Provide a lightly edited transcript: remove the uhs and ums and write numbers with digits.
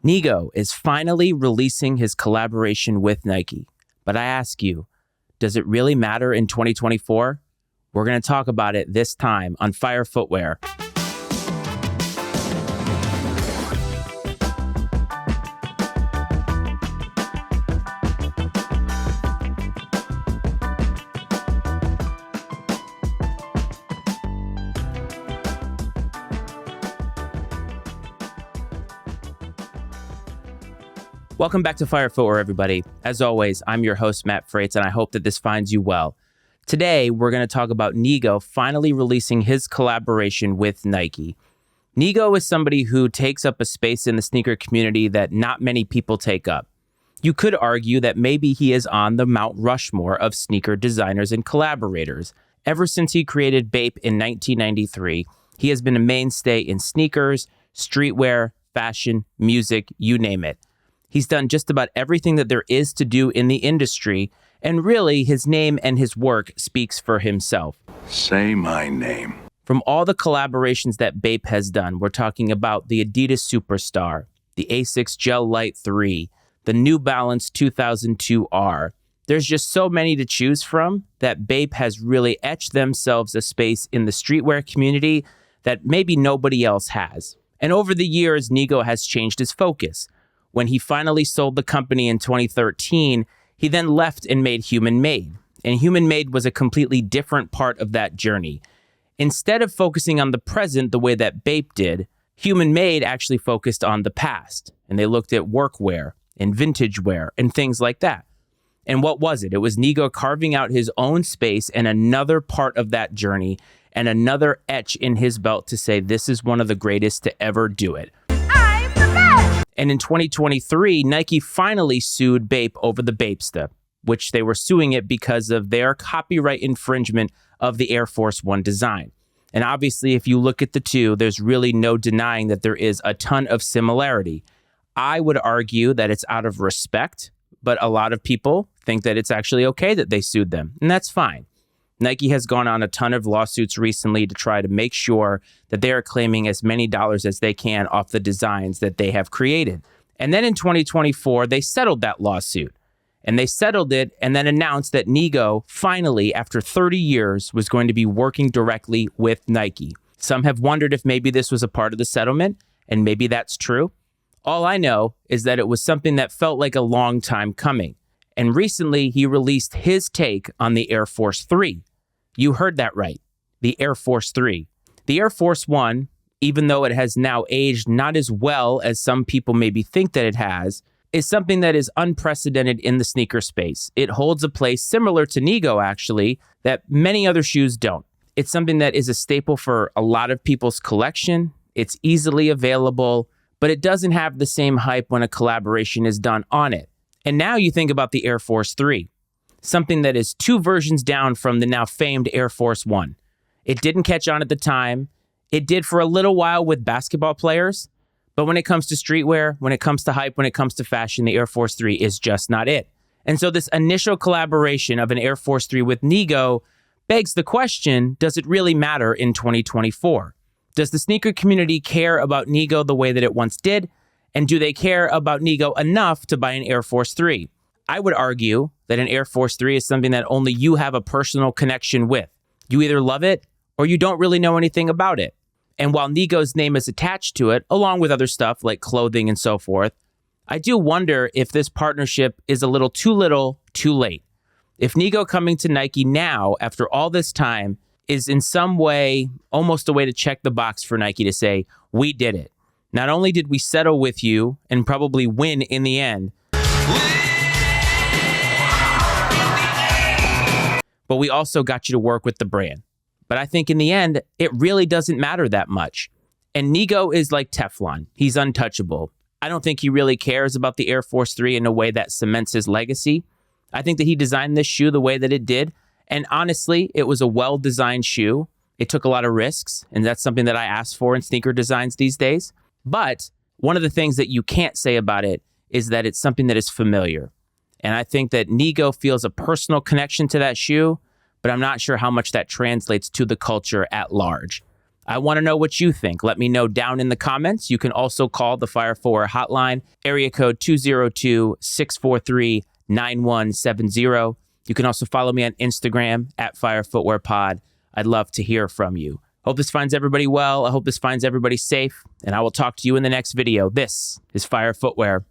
Nigo is finally releasing his collaboration with Nike. But I ask you, does it really matter in 2024? We're going to talk about it this time on Fire Footwear. Welcome back to Fire Footwear, everybody. As always, I'm your host, Matt Freites, and I hope that this finds you well. Today, we're going to talk about Nigo finally releasing his collaboration with Nike. Nigo is somebody who takes up a space in the sneaker community that not many people take up. You could argue that maybe he is on the Mount Rushmore of sneaker designers and collaborators. Ever since he created Bape in 1993, he has been a mainstay in sneakers, streetwear, fashion, music, you name it. He's done just about everything that there is to do in the industry, and really, his name and his work speaks for himself. Say my name. From all the collaborations that Bape has done, we're talking about the Adidas Superstar, the Asics Gel Light 3, the New Balance 2002R. There's just so many to choose from that Bape has really etched themselves a space in the streetwear community that maybe nobody else has. And over the years, Nigo has changed his focus. When he finally sold the company in 2013, he then left and made Human Made. And Human Made was a completely different part of that journey. Instead of focusing on the present the way that Bape did, Human Made actually focused on the past. And they looked at workwear and vintage wear and things like that. And what was it? It was Nigo carving out his own space and another part of that journey and another etch in his belt to say, this is one of the greatest to ever do it. And in 2023, Nike finally sued Bape over the Bapesta, which they were suing it because of their copyright infringement of the Air Force One design. And obviously, if you look at the two, there's really no denying that there is a ton of similarity. I would argue that it's out of respect, but a lot of people think that it's actually okay that they sued them, and that's fine. Nike has gone on a ton of lawsuits recently to try to make sure that they are claiming as many dollars as they can off the designs that they have created. And then in 2024, they settled that lawsuit. And they settled it and then announced that Nigo finally, after 30 years, was going to be working directly with Nike. Some have wondered if maybe this was a part of the settlement, and maybe that's true. All I know is that it was something that felt like a long time coming. And recently, he released his take on the Air Force 3. You heard that right, the Air Force 3. The Air Force One, even though it has now aged not as well as some people maybe think that it has, is something that is unprecedented in the sneaker space. It holds a place similar to Nigo, actually, that many other shoes don't. It's something that is a staple for a lot of people's collection. It's easily available, but it doesn't have the same hype when a collaboration is done on it. And now you think about the Air Force 3. Something that is two versions down from the now famed Air Force One. It didn't catch on at the time. It did for a little while with basketball players. But when it comes to streetwear, when it comes to hype, when it comes to fashion, the Air Force 3 is just not it. And so this initial collaboration of an Air Force 3 with Nigo begs the question, does it really matter in 2024? Does the sneaker community care about Nigo the way that it once did? And do they care about Nigo enough to buy an Air Force 3? I would argue that an Air Force 3 is something that only you have a personal connection with. You either love it or you don't really know anything about it. And while Nigo's name is attached to it, along with other stuff like clothing and so forth, I do wonder if this partnership is a little, too late. If Nigo coming to Nike now, after all this time, is in some way almost a way to check the box for Nike to say, we did it. Not only did we settle with you and probably win in the end, but we also got you to work with the brand. But I think in the end, it really doesn't matter that much. And Nigo is like Teflon. He's untouchable. I don't think he really cares about the Air Force 3 in a way that cements his legacy. I think that he designed this shoe the way that it did. And honestly, it was a well-designed shoe. It took a lot of risks, and that's something that I ask for in sneaker designs these days. But one of the things that you can't say about it is that it's something that is familiar. And I think that Nigo feels a personal connection to that shoe, but I'm not sure how much that translates to the culture at large. I want to know what you think. Let me know down in the comments. You can also call the Fire Footwear hotline, area code 202-643-9170. You can also follow me on Instagram at Fire Footwear Pod. I'd love to hear from you. Hope this finds everybody well. I hope this finds everybody safe, and I will talk to you in the next video. This is Fire Footwear.